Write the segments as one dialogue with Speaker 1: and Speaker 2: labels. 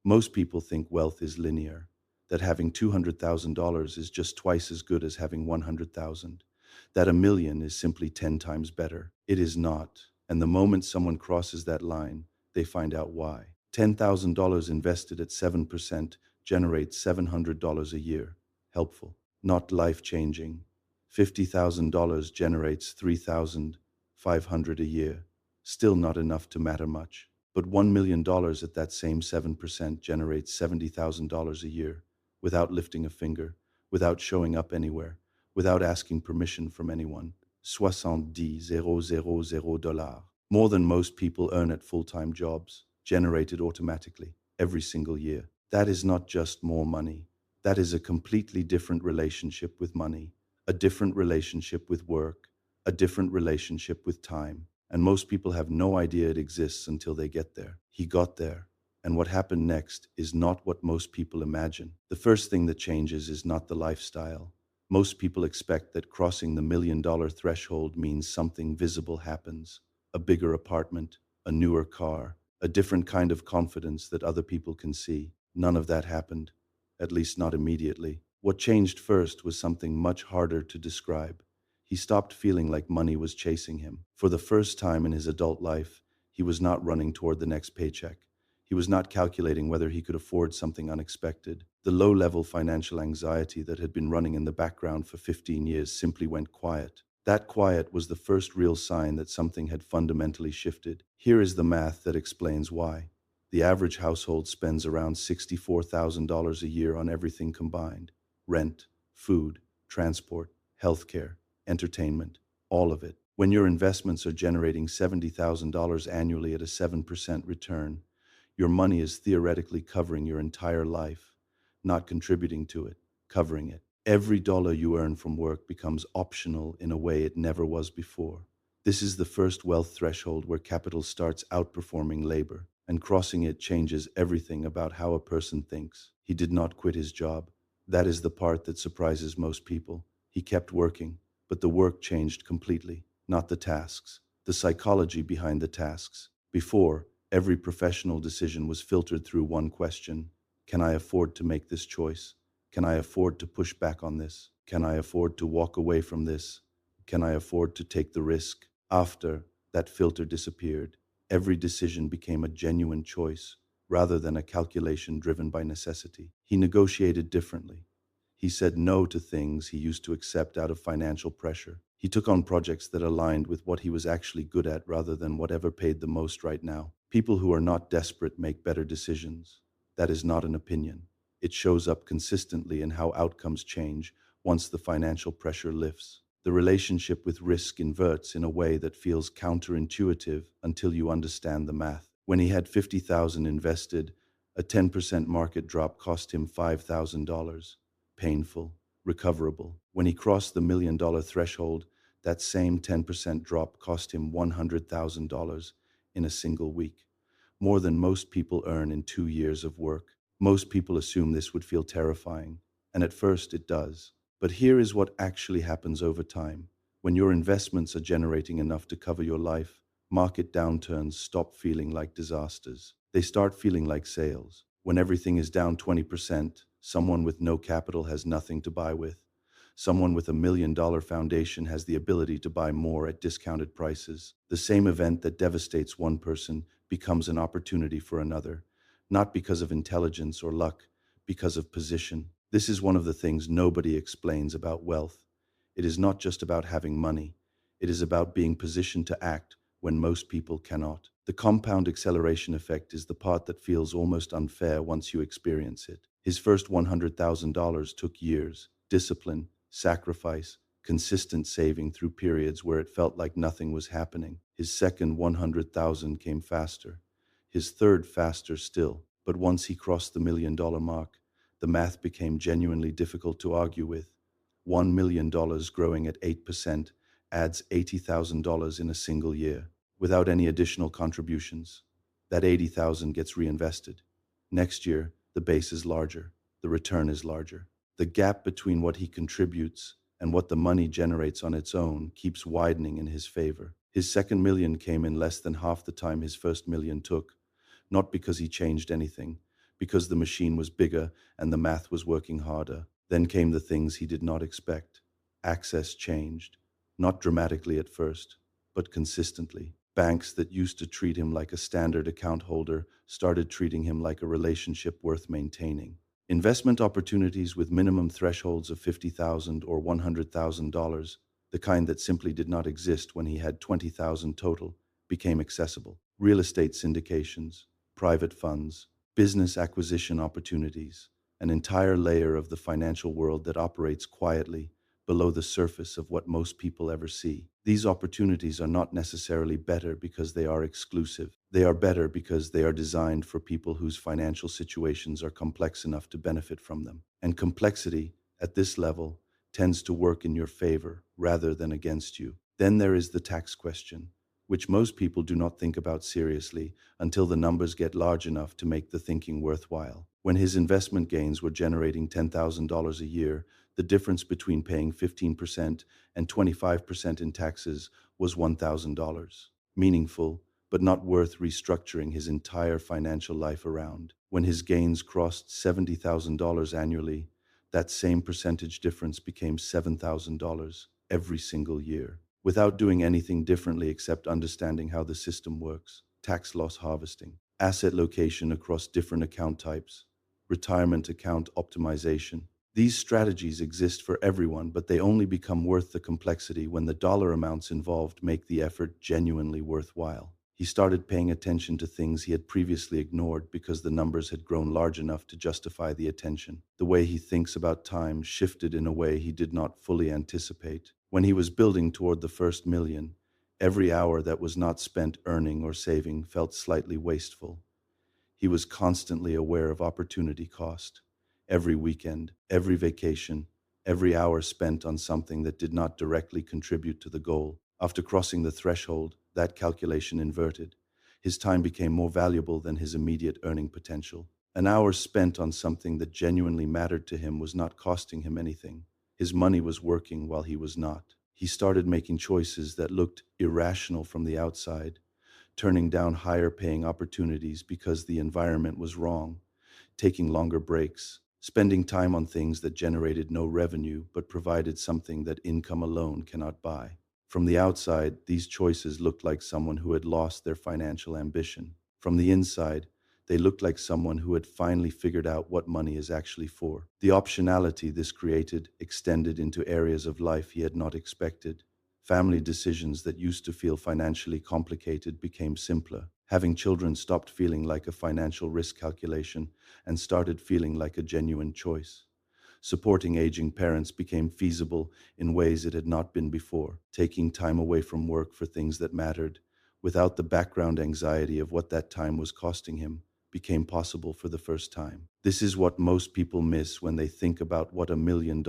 Speaker 1: Most people think wealth is linear, that having $200,000 is just twice as good as having 100,000, that a million is simply 10 times better. It is not. And the moment someone crosses that line, they find out why. $10,000 invested at 7% generates $700 a year. Helpful, not life-changing. $50,000 generates $3,500 a year. Still not enough to matter much. But $1 million at that same 7% generates $70,000 a year, without lifting a finger, without showing up anywhere, without asking permission from anyone. $70,000. More than most people earn at full-time jobs, generated automatically, every single year. That is not just more money. That is a completely different relationship with money, a different relationship with work, a different relationship with time. And most people have no idea it exists until they get there. He got there. And what happened next is not what most people imagine. The first thing that changes is not the lifestyle. Most people expect that crossing the $1 million threshold means something visible happens: a bigger apartment, a newer car, a different kind of confidence that other people can see. None of that happened, at least not immediately. What changed first was something much harder to describe. He stopped feeling like money was chasing him. For the first time in his adult life, he was not running toward the next paycheck. He was not calculating whether he could afford something unexpected. The low-level financial anxiety that had been running in the background for 15 years simply went quiet. That quiet was the first real sign that something had fundamentally shifted. Here is the math that explains why. The average household spends around $64,000 a year on everything combined: rent, food, transport, healthcare, entertainment, all of it. When your investments are generating $70,000 annually at a 7% return, your money is theoretically covering your entire life, not contributing to it, covering it. Every dollar you earn from work becomes optional in a way it never was before. This is the first wealth threshold where capital starts outperforming labor, and crossing it changes everything about how a person thinks. He did not quit his job. That is the part that surprises most people. He kept working, but the work changed completely, not the tasks, the psychology behind the tasks. Before, every professional decision was filtered through one question: can I afford to make this choice? Can I afford to push back on this? Can I afford to walk away from this? Can I afford to take the risk? After that filter disappeared, every decision became a genuine choice rather than a calculation driven by necessity. He negotiated differently. He said no to things he used to accept out of financial pressure. He took on projects that aligned with what he was actually good at rather than whatever paid the most right now. People who are not desperate make better decisions. That is not an opinion. It shows up consistently in how outcomes change once the financial pressure lifts. The relationship with risk inverts in a way that feels counterintuitive until you understand the math. When he had 50,000 invested, a 10% market drop cost him $5,000. Painful, recoverable. When he crossed the $1 million threshold, that same 10% drop cost him $100,000 in a single week, more than most people earn in 2 years of work. Most people assume this would feel terrifying, and at first it does. But here is what actually happens over time. When your investments are generating enough to cover your life, market downturns stop feeling like disasters. They start feeling like sales. When everything is down 20%, someone with no capital has nothing to buy with. Someone with $1 million foundation has the ability to buy more at discounted prices. The same event that devastates one person becomes an opportunity for another, not because of intelligence or luck, because of position. This is one of the things nobody explains about wealth. It is not just about having money. It is about being positioned to act when most people cannot. The compound acceleration effect is the part that feels almost unfair once you experience it. His first $100,000 took years, discipline, sacrifice, consistent saving through periods where it felt like nothing was happening. His second 100,000 came faster. His third faster still. But once he crossed the $1 million mark, the math became genuinely difficult to argue with. $1 million growing at 8% adds $80,000 in a single year, without any additional contributions. That 80,000 gets reinvested. Next year, the base is larger, the return is larger. The gap between what he contributes and what the money generates on its own keeps widening in his favor. His second million came in less than half the time his first million took, not because he changed anything, because the machine was bigger and the math was working harder. Then came the things he did not expect. Access changed, not dramatically at first, but consistently. Banks that used to treat him like a standard account holder started treating him like a relationship worth maintaining. Investment opportunities with minimum thresholds of $50,000 or $100,000, the kind that simply did not exist when he had 20,000 total, became accessible. Real estate syndications, private funds, business acquisition opportunities, an entire layer of the financial world that operates quietly below the surface of what most people ever see. These opportunities are not necessarily better because they are exclusive. They are better because they are designed for people whose financial situations are complex enough to benefit from them. And complexity, at this level, tends to work in your favor rather than against you. Then there is the tax question, which most people do not think about seriously until the numbers get large enough to make the thinking worthwhile. When his investment gains were generating $10,000 a year, the difference between paying 15% and 25% in taxes was $1,000. Meaningful, but not worth restructuring his entire financial life around. When his gains crossed $70,000 annually, that same percentage difference became $7,000 every single year. Without doing anything differently except understanding how the system works: tax loss harvesting, asset location across different account types, retirement account optimization. These strategies exist for everyone, but they only become worth the complexity when the dollar amounts involved make the effort genuinely worthwhile. He started paying attention to things he had previously ignored because the numbers had grown large enough to justify the attention. The way he thinks about time shifted in a way he did not fully anticipate. When he was building toward the first million, every hour that was not spent earning or saving felt slightly wasteful. He was constantly aware of opportunity cost. Every weekend, every vacation, every hour spent on something that did not directly contribute to the goal. After crossing the threshold, that calculation inverted. His time became more valuable than his immediate earning potential. An hour spent on something that genuinely mattered to him was not costing him anything. His money was working while he was not. He started making choices that looked irrational from the outside, turning down higher paying opportunities because the environment was wrong, taking longer breaks, spending time on things that generated no revenue but provided something that income alone cannot buy. From the outside, these choices looked like someone who had lost their financial ambition. From the inside, they looked like someone who had finally figured out what money is actually for. The optionality this created extended into areas of life he had not expected. Family decisions that used to feel financially complicated became simpler. Having children stopped feeling like a financial risk calculation and started feeling like a genuine choice. Supporting aging parents became feasible in ways it had not been before. Taking time away from work for things that mattered, without the background anxiety of what that time was costing him, became possible for the first time. This is what most people miss when they think about what $1 million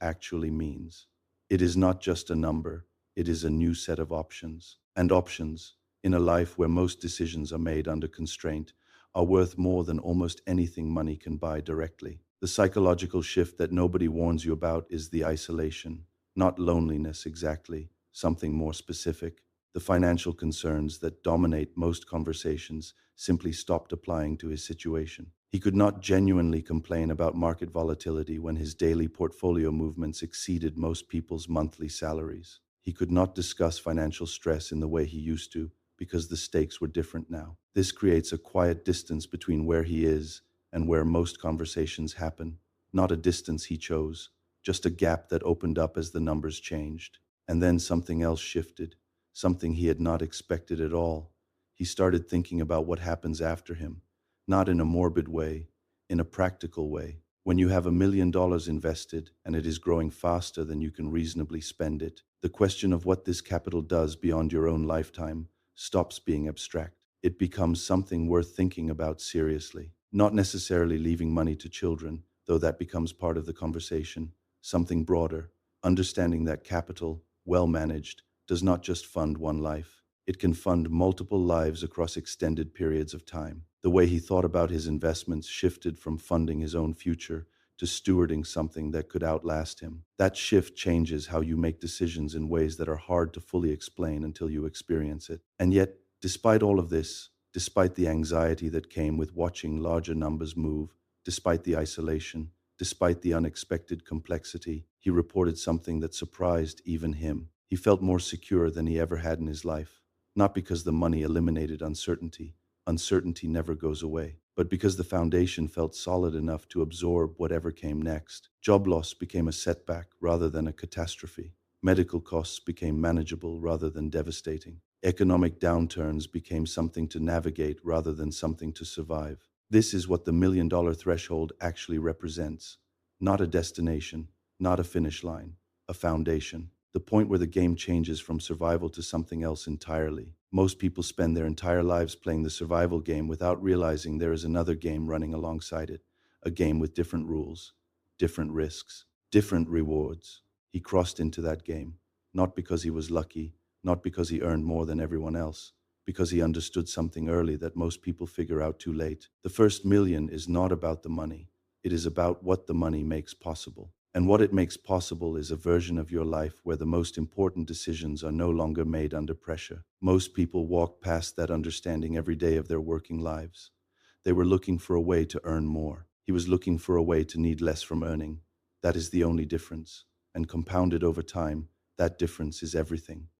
Speaker 1: actually means. It is not just a number, it is a new set of options. And options, in a life where most decisions are made under constraint, are worth more than almost anything money can buy directly. The psychological shift that nobody warns you about is the isolation, not loneliness exactly, something more specific. The financial concerns that dominate most conversations simply stopped applying to his situation. He could not genuinely complain about market volatility when his daily portfolio movements exceeded most people's monthly salaries. He could not discuss financial stress in the way he used to because the stakes were different now. This creates a quiet distance between where he is and where most conversations happen. Not a distance he chose, just a gap that opened up as the numbers changed. And then something else shifted, something he had not expected at all. He started thinking about what happens after him, not in a morbid way, in a practical way. When you have $1 million invested and it is growing faster than you can reasonably spend it, the question of what this capital does beyond your own lifetime stops being abstract. It becomes something worth thinking about seriously. Not necessarily leaving money to children, though that becomes part of the conversation. Something broader, understanding that capital, well managed, does not just fund one life. It can fund multiple lives across extended periods of time. The way he thought about his investments shifted from funding his own future to stewarding something that could outlast him. That shift changes how you make decisions in ways that are hard to fully explain until you experience it. And yet, despite all of this, despite the anxiety that came with watching larger numbers move, despite the isolation, despite the unexpected complexity, he reported something that surprised even him. He felt more secure than he ever had in his life, not because the money eliminated uncertainty. Uncertainty never goes away, but because the foundation felt solid enough to absorb whatever came next. Job loss became a setback rather than a catastrophe. Medical costs became manageable rather than devastating. Economic downturns became something to navigate rather than something to survive. This is what the $1 million threshold actually represents. Not a destination, not a finish line, a foundation. The point where the game changes from survival to something else entirely. Most people spend their entire lives playing the survival game without realizing there is another game running alongside it. A game with different rules, different risks, different rewards. He crossed into that game, not because he was lucky, not because he earned more than everyone else, because he understood something early that most people figure out too late. The first million is not about the money. It is about what the money makes possible. And what it makes possible is a version of your life where the most important decisions are no longer made under pressure. Most people walk past that understanding every day of their working lives. They were looking for a way to earn more. He was looking for a way to need less from earning. That is the only difference. And compounded over time, that difference is everything.